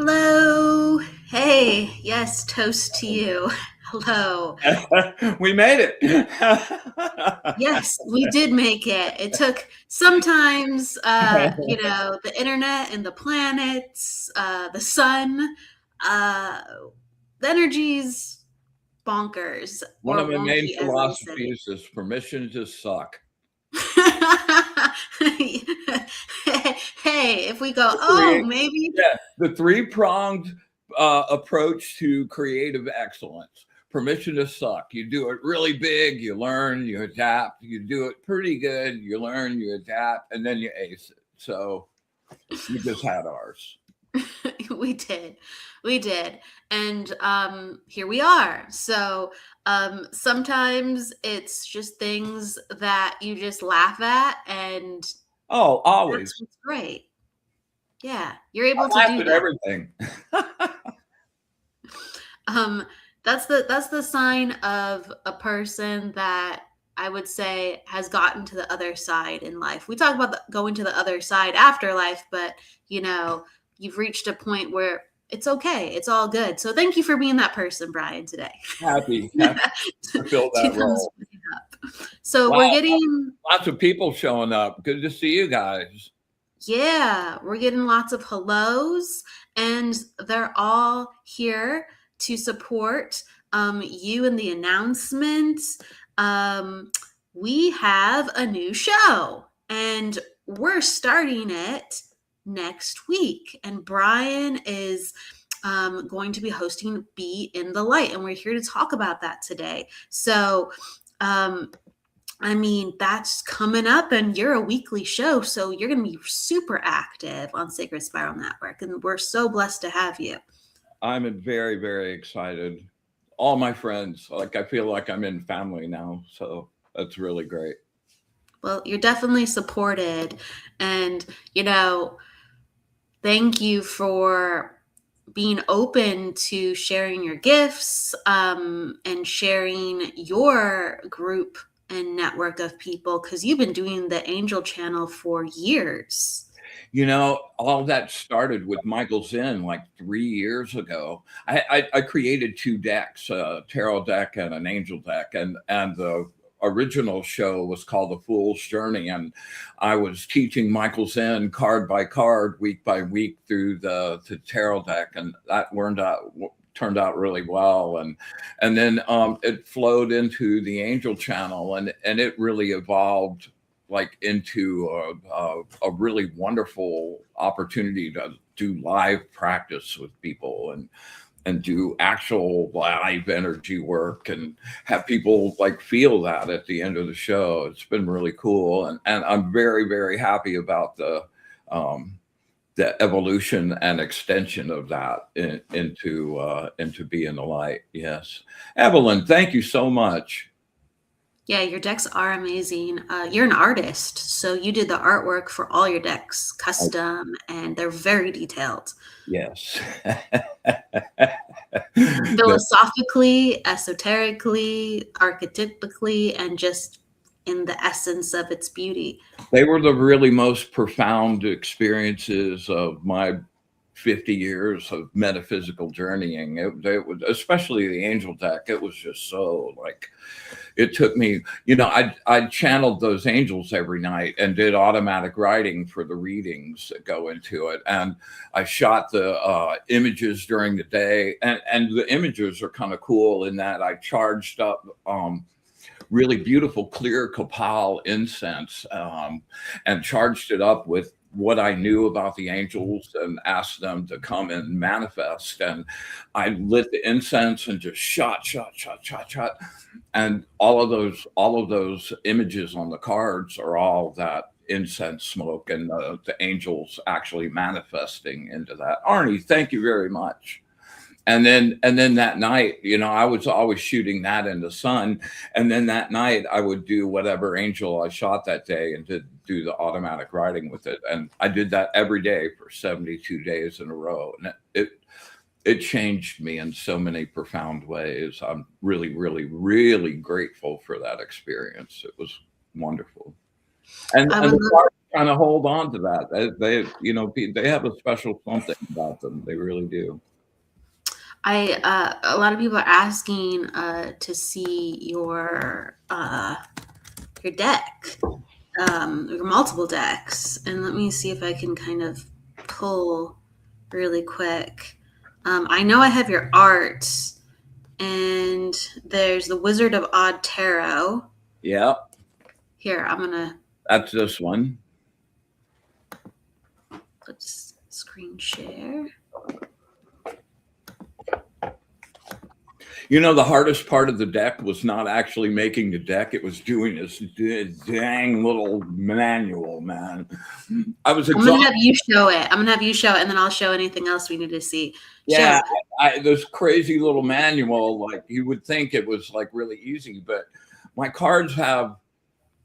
Hello. Hey, yes, toast to you. Hello. We made it. Yes, we did make it. It took sometimes, the internet and the planets, the sun, the energy's bonkers One or of my main wonky, as they say. philosophies is permission to suck. Hey, if we go, maybe. Yeah, the three-pronged approach to creative excellence. Permission to suck. You do it really big, you learn, you adapt. You do it pretty good, you learn, you adapt, and then you ace it. So we just had ours. We did, and here we are. So sometimes it's just things that you just laugh at, and Always. that's what's great. Yeah, you're able I to laugh do at that. everything. That's the sign of a person that I would say has gotten to the other side in life. We talk about going to the other side after life, but you've reached a point where it's okay. It's all good. So thank you for being that person, Brian, today. Happy to fill that role. So Wow, we're getting lots of people showing up. Good to see you guys. Yeah, we're getting lots of hellos, and they're all here to support you in the announcements. We have a new show, and we're starting it next week. And Brian is going to be hosting Be in the Light, and we're here to talk about that today. So, that's coming up, and you're a weekly show, so you're going to be super active on Sacred Spiral Network, and we're so blessed to have you. I'm very, very excited. All my friends, I feel like I'm in family now, so that's really great. Well, you're definitely supported, and, thank you for being open to sharing your gifts and sharing your group and network of people, because you've been doing the Angel Channel for years. All that started with Michael Zinn like 3 years ago. I created 2 decks, a tarot deck and an angel deck, and the original show was called The Fool's Journey, and I was teaching Michael Zinn card by card, week by week through the tarot deck, and that turned out really well, and then it flowed into the Angel Channel, and it really evolved into a really wonderful opportunity to do live practice with people and do actual live energy work and have people feel that at the end of the show. It's been really cool, and I'm very, very happy about the evolution and extension of that into Be in the Light. Yes, Evelyn, thank you so much. Yeah, your decks are amazing. You're an artist, so you did the artwork for all your decks, custom, and they're very detailed. Yes. Philosophically, esoterically, archetypically, and just in the essence of its beauty. They were the really most profound experiences of my 50 years of metaphysical journeying. It was, especially the angel deck, it was just so it took me, I channeled those angels every night and did automatic writing for the readings that go into it. And I shot the images during the day, and the images are kind of cool in that I charged up really beautiful clear copal incense and charged it up with what I knew about the angels and asked them to come and manifest. And I lit the incense and just shot. And all of those images on the cards are all that incense smoke and the angels actually manifesting into that. Arnie, thank you very much. And then that night, I was always shooting that in the sun. And then that night I would do whatever angel I shot that day and to do the automatic writing with it. And I did that every day for 72 days in a row. And it changed me in so many profound ways. I'm really, really, really grateful for that experience. It was wonderful. And the cards kind of hold on to that. They have a special something about them. They really do. A lot of people are asking to see your deck, your multiple decks, and let me see if I can kind of pull really quick. I know I have your art, and there's the Wizard of Odd Tarot. Yeah. Here, I'm gonna. That's this one. Let's screen share. The hardest part of the deck was not actually making the deck. It was doing this dang little manual, man. I was exhausted. I'm going to have you show it. And then I'll show anything else we need to see. Yeah, this crazy little manual, like you would think it was like really easy, but my cards have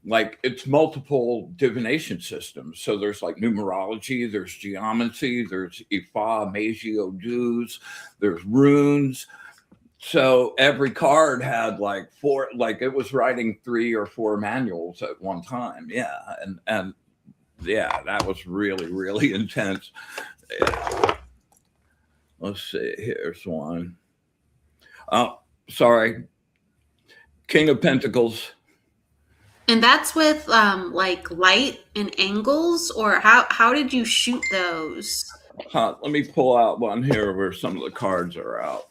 it's multiple divination systems. So there's like numerology, there's geomancy, there's Ifa, Meiji, Odus, there's runes. So every card had four, it was writing 3 or 4 manuals at one time. Yeah. And yeah, that was really, really intense. Yeah. Let's see, here's one. Oh, sorry. King of Pentacles. And that's with light and angles, or how did you shoot those? Let me pull out one here where some of the cards are out.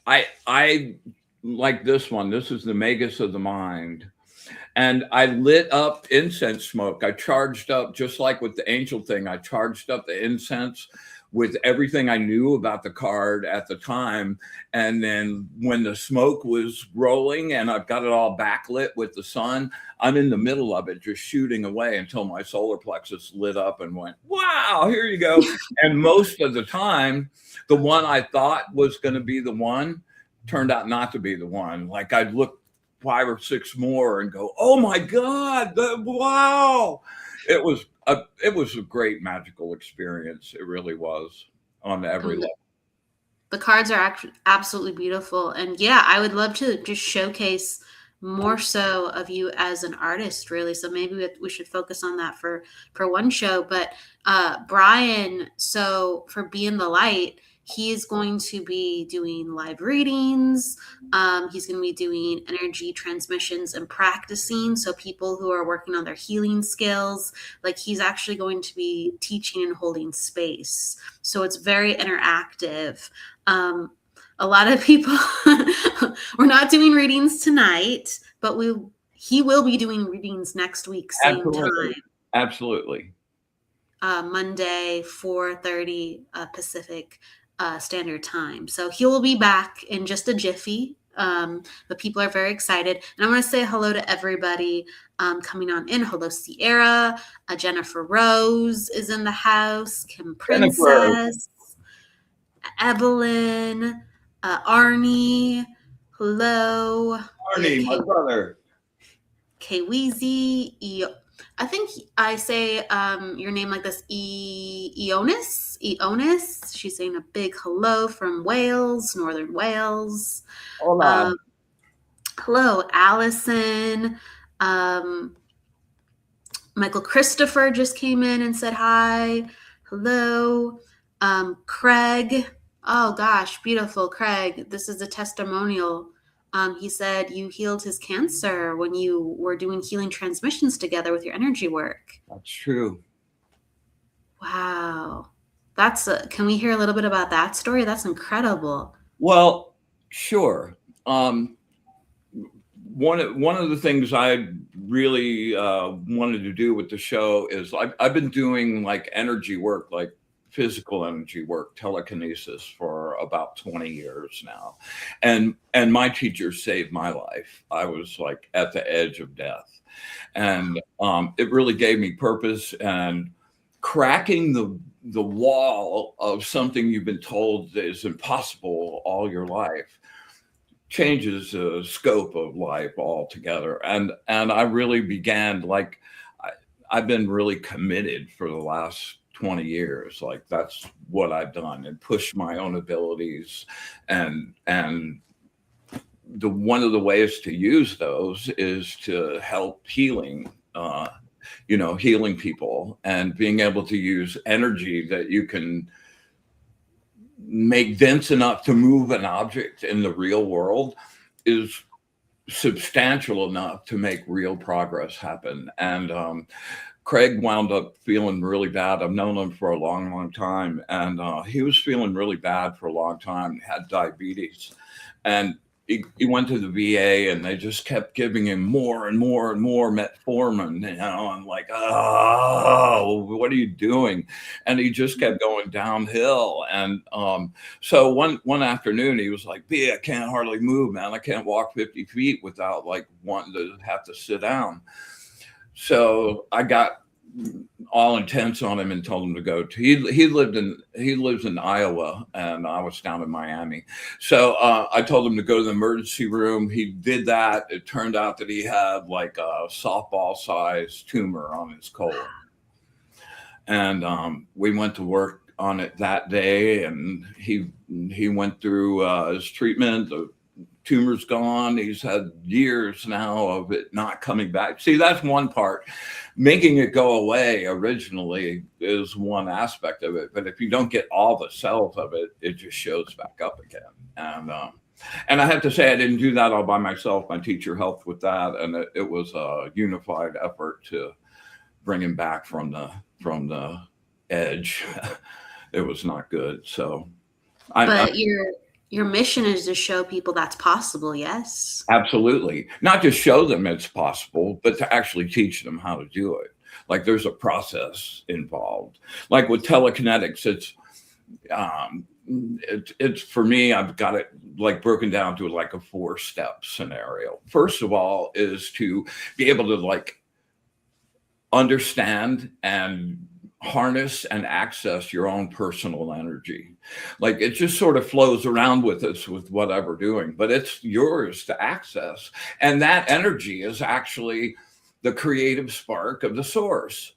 I like this one. This is the Magus of the Mind. And I lit up incense smoke. I charged up, just like with the angel thing, I charged up the incense with everything I knew about the card at the time. And then when the smoke was rolling and I've got it all backlit with the sun, I'm in the middle of it, just shooting away until my solar plexus lit up and went, wow, here you go. And most of the time, the one I thought was going to be the one turned out not to be the one. Like I'd look 5 or 6 more and go, oh my God, wow. It was a great magical experience. It really was on every level. The cards are actually absolutely beautiful. And yeah, I would love to just showcase more so of you as an artist, really. So maybe we should focus on that for one show. But Brian, so for Being the Light, he is going to be doing live readings. He's going to be doing energy transmissions and practicing. So people who are working on their healing skills, he's actually going to be teaching and holding space. So it's very interactive. A lot of people, we're not doing readings tonight, but he will be doing readings next week, same time. Absolutely. Monday, 4:30 Pacific Standard Time. So he will be back in just a jiffy. But people are very excited. And I want to say hello to everybody coming on in. Hello, Sierra. Jennifer Rose is in the house. Kim Princess. Evelyn. Arnie. Hello. Arnie, my brother. Kweezy. I think I say your name like this, Eonis. She's saying a big hello from Wales, Northern Wales. Hola. Hello, Allison. Michael Christopher just came in and said hi. Hello. Craig. Oh gosh, beautiful, Craig. This is a testimonial. He said you healed his cancer when you were doing healing transmissions together with your energy work. That's true. Wow. Can we hear a little bit about that story? That's incredible. Well, sure. One of the things I really wanted to do with the show is I've been doing like energy work, like physical energy work, telekinesis for about 20 years now. And my teacher saved my life. I was like at the edge of death. And it really gave me purpose, and cracking the wall of something you've been told is impossible all your life changes the scope of life altogether. And I really began like I've been really committed for the last 20 years. Like that's what I've done, and pushed my own abilities. And the one of the ways to use those is to help healing, healing people, and being able to use energy that you can make dense enough to move an object in the real world is substantial enough to make real progress happen. And Craig wound up feeling really bad. I've known him for a long, long time. And he was feeling really bad for a long time, had diabetes. And he went to the VA, and they just kept giving him more and more and more metformin. I'm like, oh, what are you doing? And he just kept going downhill. And so one afternoon, he was like, B, I can't hardly move, man. I can't walk 50 feet without like wanting to have to sit down. So I got all intense on him and told him to go to, he lives in Iowa, and I was down in Miami. So I told him to go to the emergency room. He did that. It turned out that he had like a softball sized tumor on his colon. And we went to work on it that day, and he went through his treatment. The tumor's gone. He's had years now of it not coming back. See, that's one part. Making it go away originally is one aspect of it, but if you don't get all the cells of it, it just shows back up again. And I have to say, I didn't do that all by myself. My teacher helped with that, and it was a unified effort to bring him back from the edge. It was not good. So, But your mission is to show people that's possible, yes? Absolutely. Not just show them it's possible, but to actually teach them how to do it. Like there's a process involved. Like with telekinetics, it's for me, I've got it like broken down to like a 4-step scenario. First of all is to be able to like understand and harness and access your own personal energy. Like it just sort of flows around with us with whatever we're doing, but it's yours to access. And that energy is actually the creative spark of the source.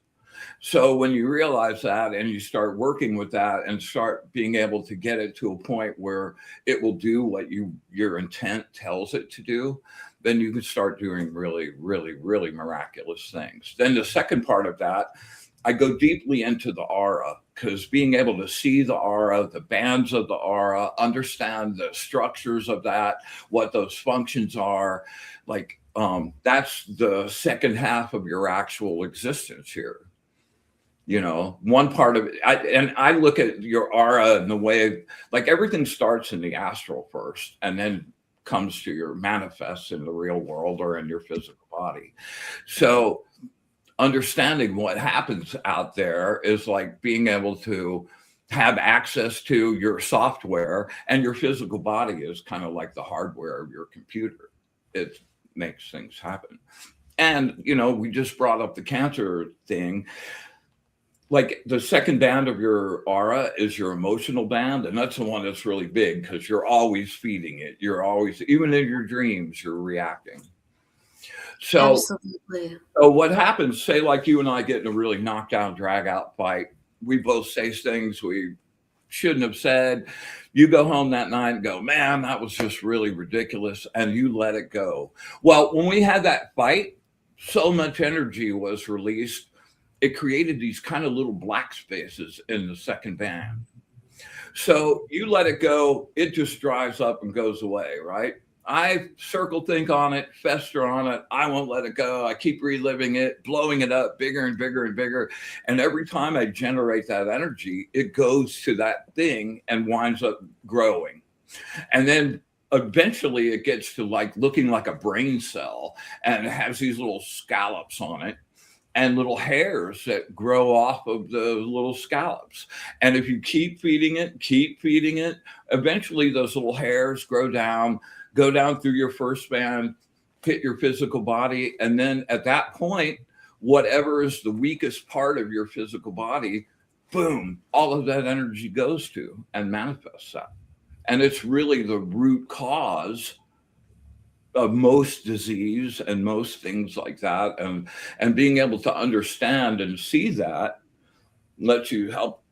So when you realize that and you start working with that and start being able to get it to a point where it will do what your intent tells it to do, then you can start doing really, really, really miraculous things. Then the second part of that, I go deeply into the aura, because being able to see the aura, the bands of the aura, understand the structures of that, what those functions are, like that's the second half of your actual existence here. One part of it, I look at your aura in the way, like everything starts in the astral first, and then comes to your manifest in the real world or in your physical body. So understanding what happens out there is like being able to have access to your software, and your physical body is kind of like the hardware of your computer. It makes things happen. And, we just brought up the cancer thing. Like the second band of your aura is your emotional band. And that's the one that's really big, because you're always feeding it. You're always, even in your dreams, you're reacting. So, Absolutely. So what happens, say like you and I get in a really knockdown, drag out fight. We both say things we shouldn't have said. You go home that night and go, man, that was just really ridiculous. And you let it go. Well, when we had that fight, so much energy was released. It created these kind of little black spaces in the second band. So you let it go, it just dries up and goes away, right? I circle think on it, fester on it. I won't let it go. I keep reliving it, blowing it up bigger and bigger and bigger. And every time I generate that energy, it goes to that thing and winds up growing. And then eventually it gets to like looking like a brain cell, and it has these little scallops on it and little hairs that grow off of the little scallops. And if you keep feeding it, eventually those little hairs grow down, go down through your first span, hit your physical body. And then at that point, whatever is the weakest part of your physical body, boom, all of that energy goes to and manifests that. And it's really the root cause of most disease and most things like that. And being able to understand and see that lets you help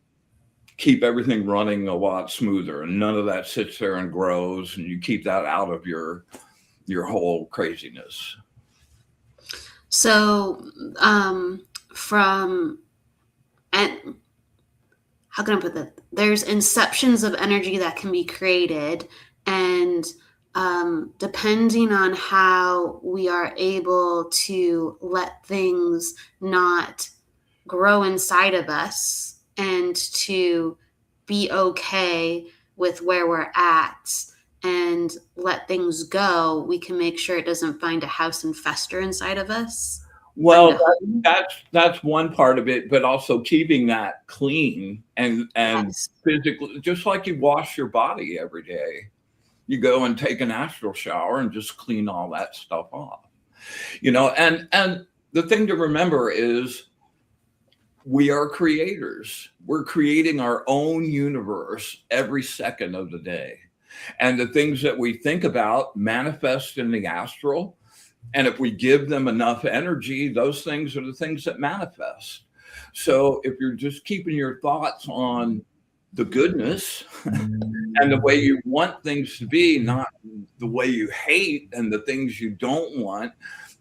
keep everything running a lot smoother, and none of that sits there and grows, and you keep that out of your whole craziness. So, from, and how can I put that? There's inceptions of energy that can be created, and depending on how we are able to let things not grow inside of us and to be okay with where we're at and let things go, we can make sure it doesn't find a house and fester inside of us. Well, that's one part of it, but also keeping that clean and Yes. physically, just like you wash your body every day. You go and take an astral shower and just clean all that stuff off. And the thing to remember is we are creators. We're creating our own universe every second of the day. And the things that we think about manifest in the astral. And if we give them enough energy, those things are the things that manifest. So if you're just keeping your thoughts on the goodness and the way you want things to be, not the way you hate and the things you don't want,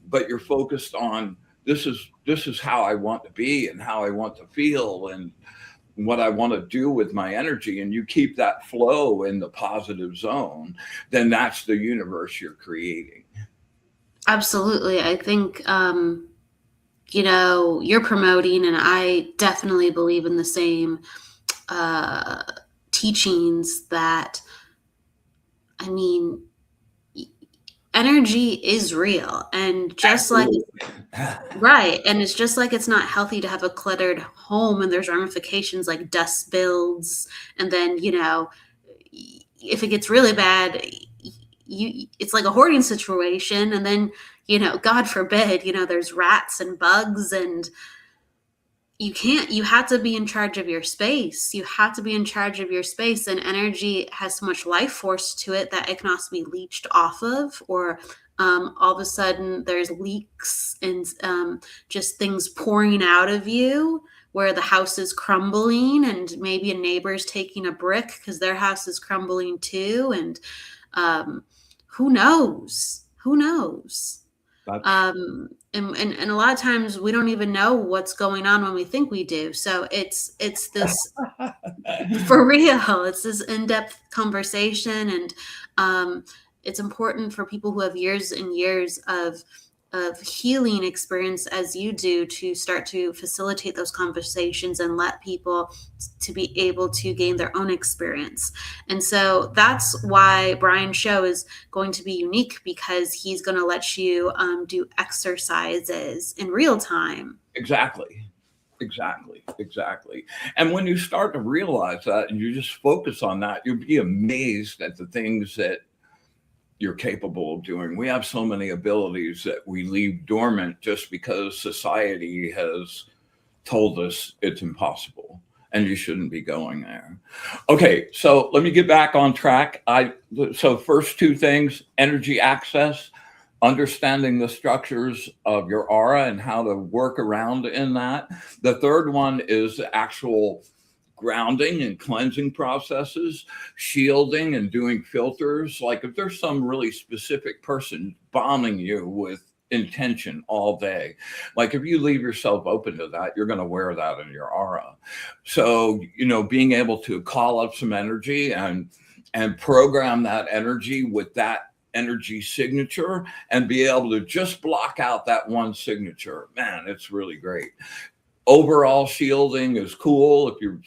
but you're focused on this is how I want to be and how I want to feel and what I want to do with my energy, and you keep that flow in the positive zone, then that's the universe you're creating. Absolutely. I think, you're promoting, and I definitely believe in the same teachings that, I mean, energy is real, and just like right, and it's just like it's not healthy to have a cluttered home, and there's ramifications like dust builds, and then if it gets really bad, it's like a hoarding situation, and then God forbid, there's rats and bugs, and you have to be in charge of your space. You have to be in charge of your space, and energy has so much life force to it that it can also be leached off of, or all of a sudden there's leaks and just things pouring out of you where the house is crumbling, and maybe a neighbor's taking a brick because their house is crumbling too. And who knows? Who knows? And a lot of times we don't even know what's going on when we think we do. So it's this for real. It's this in-depth conversation, and it's important for people who have years and years of healing experience as you do to start to facilitate those conversations and let people to be able to gain their own experience. And so that's why Brian's show is going to be unique, because he's going to let you do exercises in real time. Exactly. And when you start to realize that and you just focus on that, you'll be amazed at the things that you're capable of doing. We have so many abilities that we leave dormant just because society has told us it's impossible and you shouldn't be going there. Okay, so let me get back on track. So first two things: energy access, understanding the structures of your aura and how to work around in that. The third one is the actual grounding and cleansing processes, shielding and doing filters. Like if there's some really specific person bombing you with intention all day, like if you leave yourself open to that, you're going to wear that in your aura. So, being able to call up some energy and program that energy with that energy signature and be able to just block out that one signature, man, it's really great. Overall shielding is cool if you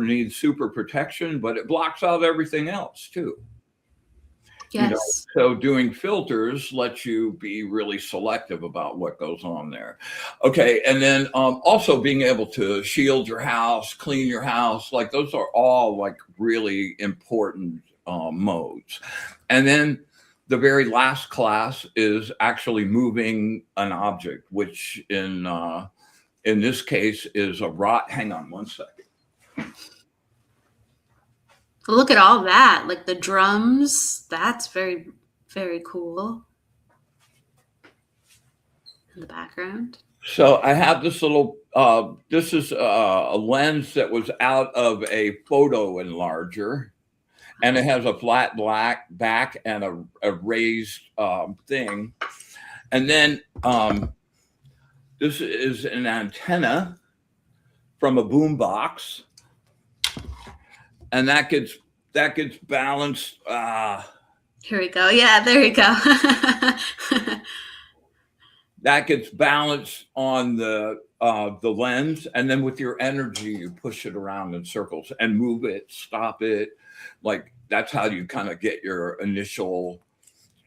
need super protection, but it blocks out everything else too. Yes. So doing filters lets you be really selective about what goes on there. Okay, and then also being able to shield your house, clean your house, like those are all like really important modes. And then the very last class is actually moving an object, which in this case is a rod. Hang on one second. Look at all that, like the drums. That's very, very cool in the background. So I have this little, this is a lens that was out of a photo enlarger, and it has a flat black back and a raised thing. And then this is an antenna from a boom box, and that gets balanced. Here we go. Yeah, there we go. That gets balanced on the lens, and then with your energy, you push it around in circles and move it, stop it. Like that's how you kind of get your initial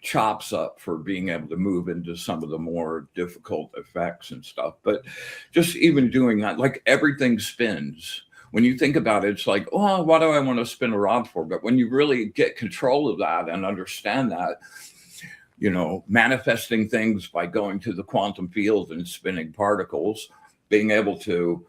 chops up for being able to move into some of the more difficult effects and stuff. But just even doing that, like everything spins. When you think about it, it's like, oh, why do I want to spin a rod for? But when you really get control of that and understand that, manifesting things by going to the quantum field and spinning particles, being able to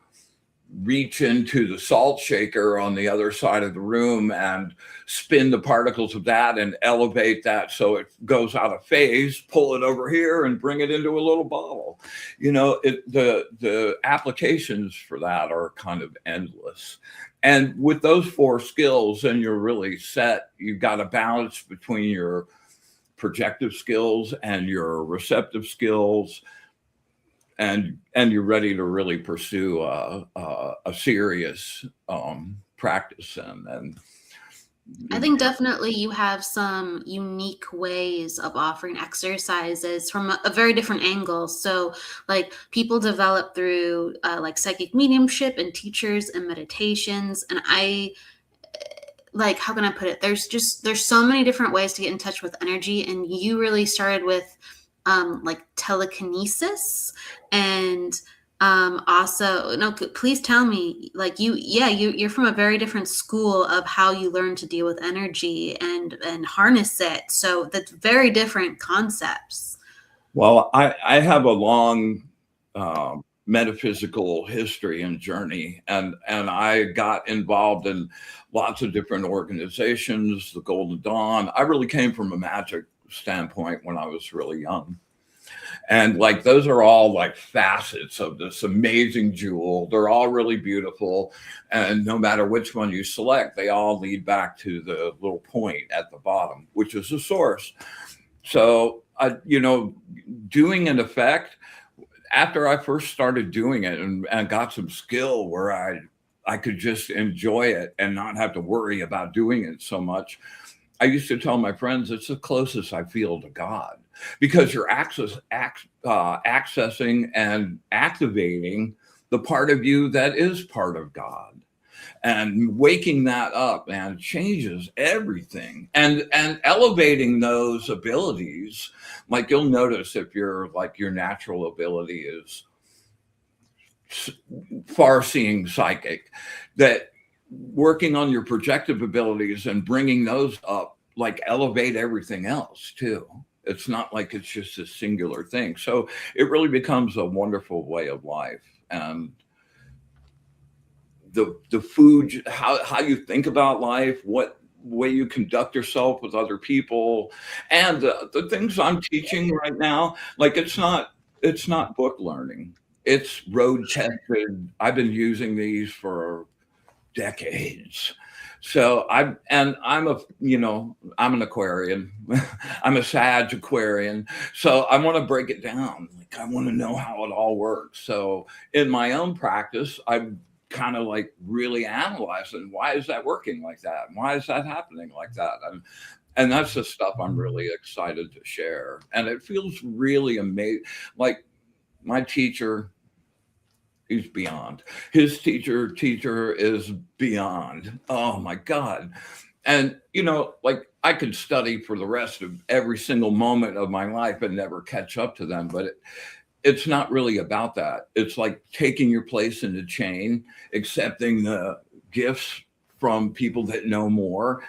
reach into the salt shaker on the other side of the room and spin the particles of that and elevate that so it goes out of phase, pull it over here and bring it into a little bottle. The applications for that are kind of endless. And with those 4 skills, then you're really set. You've got a balance between your projective skills and your receptive skills, and you're ready to really pursue a serious practice. And I think definitely you have some unique ways of offering exercises from a very different angle. So, like people develop through like psychic mediumship and teachers and meditations, and like, how can I put it? There's so many different ways to get in touch with energy, and you really started with like telekinesis, and also, no, please tell me, like you're from a very different school of how you learn to deal with energy and harness it. So that's very different concepts. Well, I have a long metaphysical history and journey, and I got involved in lots of different organizations, the Golden Dawn. I really came from a magic standpoint when I was really young. And like those are all like facets of this amazing jewel. They're all really beautiful. And no matter which one you select, they all lead back to the little point at the bottom, which is the source. So, doing an effect, after I first started doing it and got some skill where I could just enjoy it and not have to worry about doing it so much, I used to tell my friends it's the closest I feel to God, because you're accessing and activating the part of you that is part of God. And waking that up, man, changes everything. And elevating those abilities, like you'll notice if you're like your natural ability is far-seeing psychic, that working on your projective abilities and bringing those up, like elevate everything else too. It's not like it's just a singular thing. So it really becomes a wonderful way of life. And the food, how you think about life, what way you conduct yourself with other people, and the things I'm teaching right now, like it's not book learning. It's road tested. I've been using these for decades. So I'm an Aquarian. I'm a Sag Aquarian. So I want to break it down. Like I want to know how it all works. So in my own practice, I'm kind of like really analyzing, why is that working like that? Why is that happening like that? And that's the stuff I'm really excited to share. And it feels really amazing. Like my teacher, he's beyond. His teacher is beyond. Oh my God. And like I could study for the rest of every single moment of my life and never catch up to them. But it's not really about that. It's like taking your place in the chain, accepting the gifts from people that know more,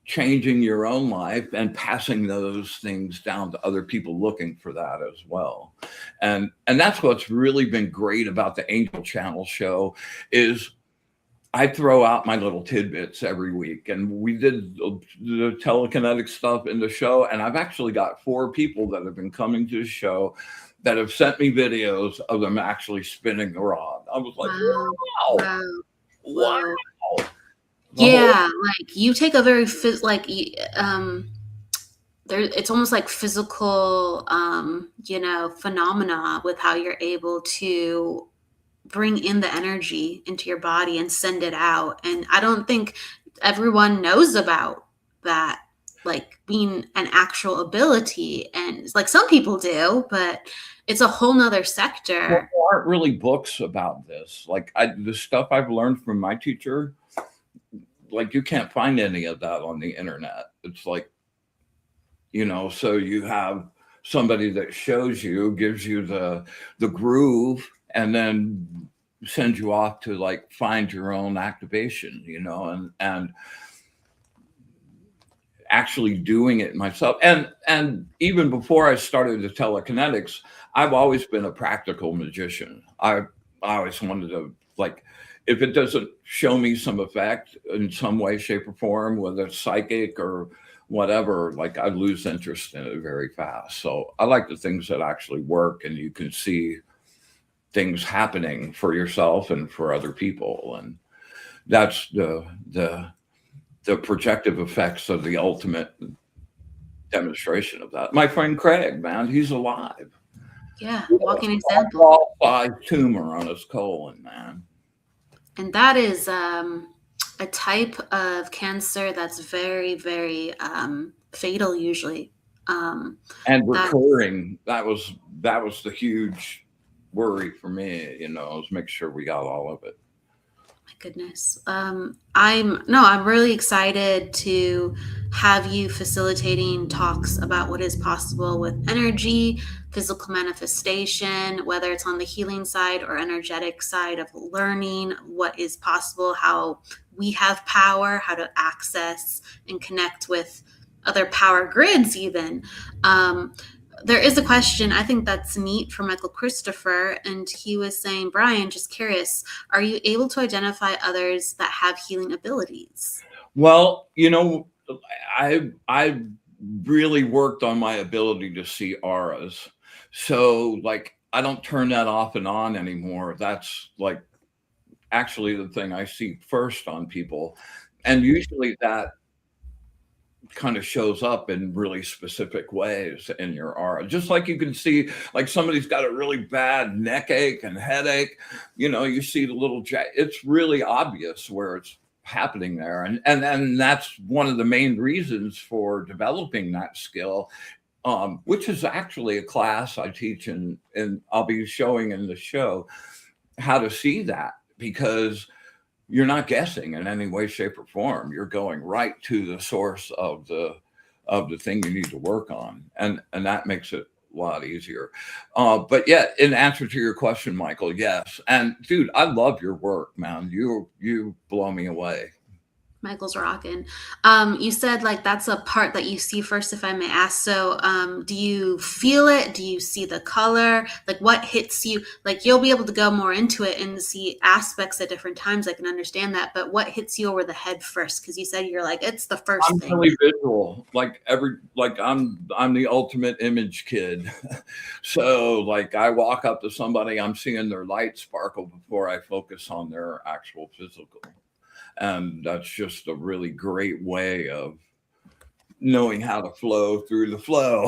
changing your own life and passing those things down to other people looking for that as well. And that's what's really been great about the Angel Channel show is I throw out my little tidbits every week. And we did the telekinetic stuff in the show, and I've actually got 4 people that have been coming to the show that have sent me videos of them actually spinning the rod. I was like, wow, wow. Yeah, like you take a very it's almost like physical, phenomena with how you're able to bring in the energy into your body and send it out. And I don't think everyone knows about that, like being an actual ability. And like some people do, but it's a whole nother sector. Well, there aren't really books about this. Like the stuff I've learned from my teacher, like you can't find any of that on the internet. It's like, so you have somebody that shows you, gives you the groove, and then sends you off to like find your own activation, and actually doing it myself. And even before I started the telekinetics, I've always been a practical magician. I always wanted to, like, if it doesn't show me some effect in some way, shape, or form, whether it's psychic or whatever, like I lose interest in it very fast. So I like the things that actually work and you can see things happening for yourself and for other people. And that's the projective effects of the ultimate demonstration of that. My friend Craig, man, he's alive. Yeah, walking example. A tumor on his colon, man. And that is a type of cancer that's very, very fatal usually. And recurring. That was the huge worry for me, is make sure we got all of it. My goodness. I'm really excited to have you facilitating talks about what is possible with energy, physical manifestation, whether it's on the healing side or energetic side of learning what is possible, how we have power, how to access and connect with other power grids even. There is a question, I think that's neat, for Michael Christopher, and he was saying, Brian, just curious, are you able to identify others that have healing abilities? Well, I really worked on my ability to see auras. So like, I don't turn that off and on anymore. That's like actually the thing I see first on people. And usually that kind of shows up in really specific ways in your aura. Just like you can see, like somebody's got a really bad neck ache and headache, you see the little it's really obvious where it's happening there. And that's one of the main reasons for developing that skill, which is actually a class I teach and I'll be showing in the show how to see that, because you're not guessing in any way, shape, or form. You're going right to the source of the thing you need to work on, and that makes it a lot easier. But yeah, in answer to your question, Michael, yes. And dude, I love your work, man. You blow me away. Michael's rocking. You said like that's a part that you see first, if I may ask. So do you feel it? Do you see the color? Like what hits you? Like you'll be able to go more into it and see aspects at different times. I can understand that. But what hits you over the head first? Because you said you're like, it's the first thing. I'm really visual. I'm the ultimate image kid. So like I walk up to somebody, I'm seeing their light sparkle before I focus on their actual physical. And that's just a really great way of knowing how to flow through the flow.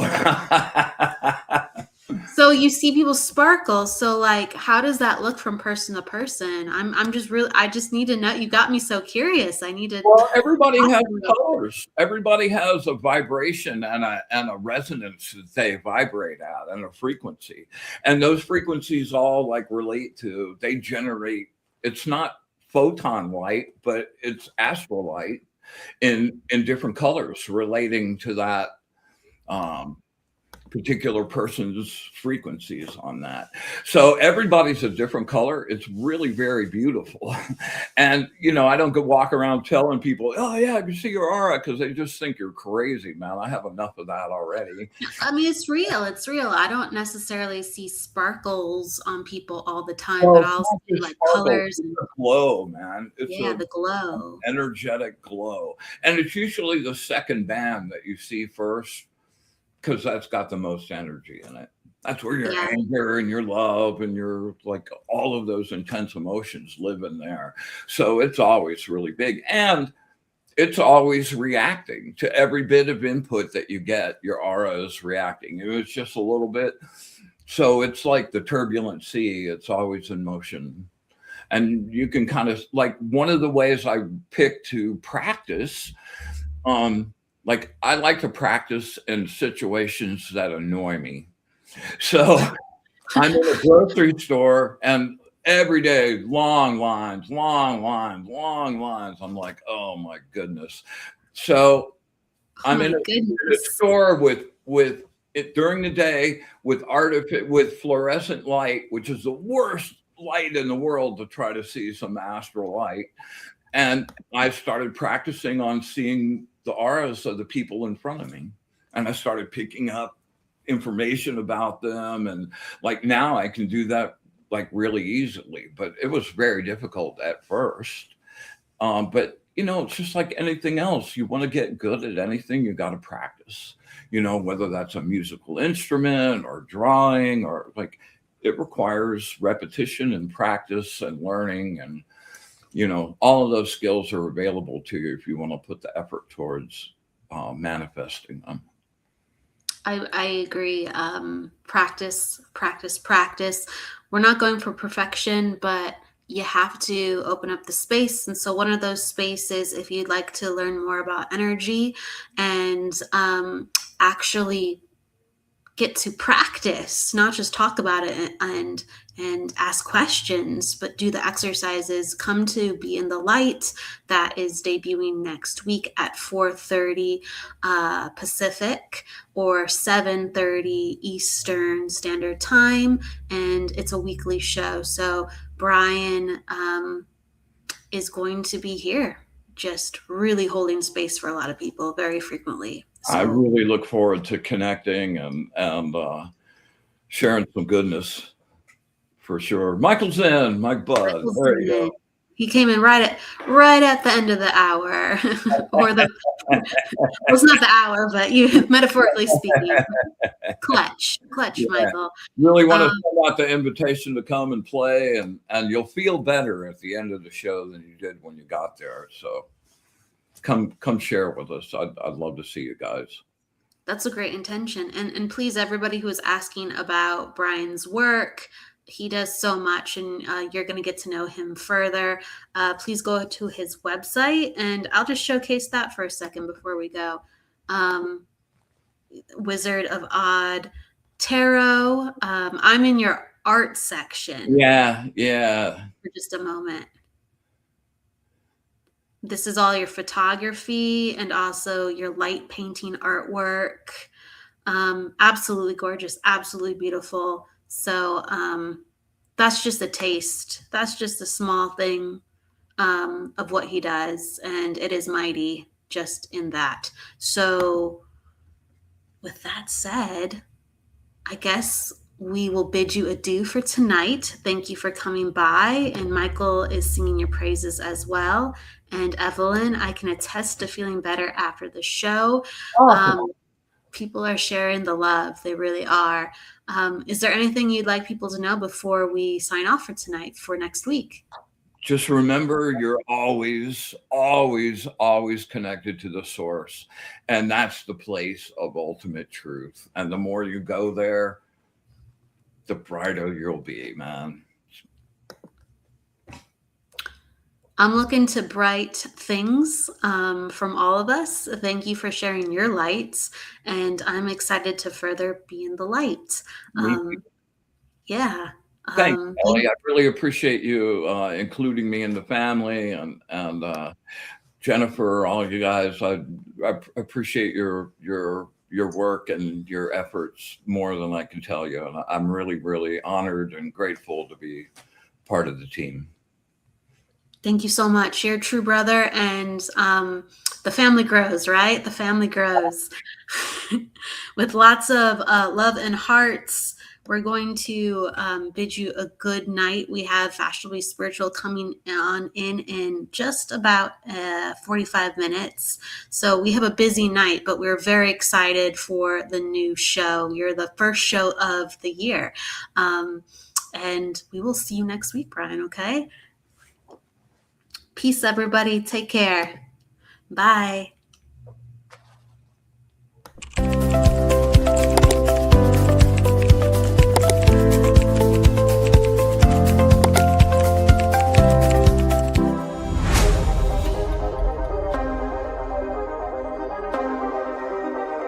So you see people sparkle. So like, how does that look from person to person? I just need to know. You got me so curious. I need to. Well, everybody has colors. Everybody has a vibration and a resonance that they vibrate at, and a frequency. And those frequencies all like relate to, they generate, it's not photon light, but it's astral light. in different colors relating to that um, particular person's frequencies on that. So everybody's a different color. It's really very beautiful. And, I don't go walk around telling people, oh, yeah, I can see your aura, because they just think you're crazy, man. I have enough of that already. I mean, it's real. It's real. I don't necessarily see sparkles on people all the time, Well, but it's I'll not see just like sparkle, colors it's and a glow, man. It's yeah, a the glow. energetic glow. And it's usually the second band that you see first, because that's got the most energy in it. That's where your Yeah. anger and your love and your like all of those intense emotions live in there. So it's always really big. And it's always reacting to every bit of input that you get. Your aura is reacting. It was just a little bit. So it's like the turbulent sea, it's always in motion. And you can kind of like one of the ways I pick to practice, like I like to practice in situations that annoy me. So I'm in a grocery store and every day, long lines, long lines, long lines. I'm like, oh my goodness. So Oh I'm my in a goodness. store with it during the day with fluorescent light, which is the worst light in the world to try to see some astral light. And I started practicing on seeing the auras of the people in front of me. And I started picking up information about them. And like now I can do that like really easily, but it was very difficult at first. But it's just like anything else. You want to get good at anything, you got to practice, whether that's a musical instrument or drawing or like it requires repetition and practice and learning. And, all of those skills are available to you if you want to put the effort towards manifesting them. I agree. Practice, practice, practice. We're not going for perfection, but you have to open up the space. And so, one of those spaces, if you'd like to learn more about energy and actually get to practice, not just talk about it and ask questions, but do the exercises. Come to Be in the Light. That is debuting next week at 4:30 Pacific or 7:30 Eastern Standard Time, and it's a weekly show. So Brian is going to be here, just really holding space for a lot of people very frequently. I So really look forward to connecting and sharing some goodness for sure. Michael's in, Mike Bud. There you go. he came in right at the end of the hour, or the well, it's not the hour, but you metaphorically speaking, clutch, Yeah. Michael. Really want to send out the invitation to come and play, and you'll feel better at the end of the show than you did when you got there. So come share with us. I'd love to see you guys. That's a great intention, and please, everybody who is asking about Brian's work. He does so much, and you're going to get to know him further. Please go to his website, and I'll just showcase that for a second before we go. Wizard of Odd Tarot. I'm in your art section. Yeah. For just a moment. This is all your photography and also your light painting artwork. Absolutely gorgeous, absolutely beautiful. So that's just a taste. That's just a small thing of what he does, and it is mighty just in that. So with that said, I guess we will bid you adieu for tonight. Thank you for coming by, and Michael is singing your praises as well. And Evelyn, I can attest to feeling better after the show. Awesome. People are sharing the love. They really are. Is there anything you'd like people to know before we sign off for tonight, for next week? Just remember, you're always, always, always connected to the source. And that's the place of ultimate truth. And the more you go there, the brighter you'll be, man. I'm looking to bright things from all of us. Thank you for sharing your lights, and I'm excited to further be in the light. Yeah. Thanks, Kelly. I really appreciate you including me in the family and Jennifer, all of you guys, I appreciate your work and your efforts more than I can tell you. And I'm really, really honored and grateful to be part of the team. Thank you so much. You're a true brother, and the family grows, right? The family grows. With lots of love and hearts, we're going to bid you a good night. We have Fashionably Spiritual coming on in just about 45 minutes. So we have a busy night, but we're very excited for the new show. You're the first show of the year. And we will see you next week, Brian, okay? Peace, everybody. Take care. Bye.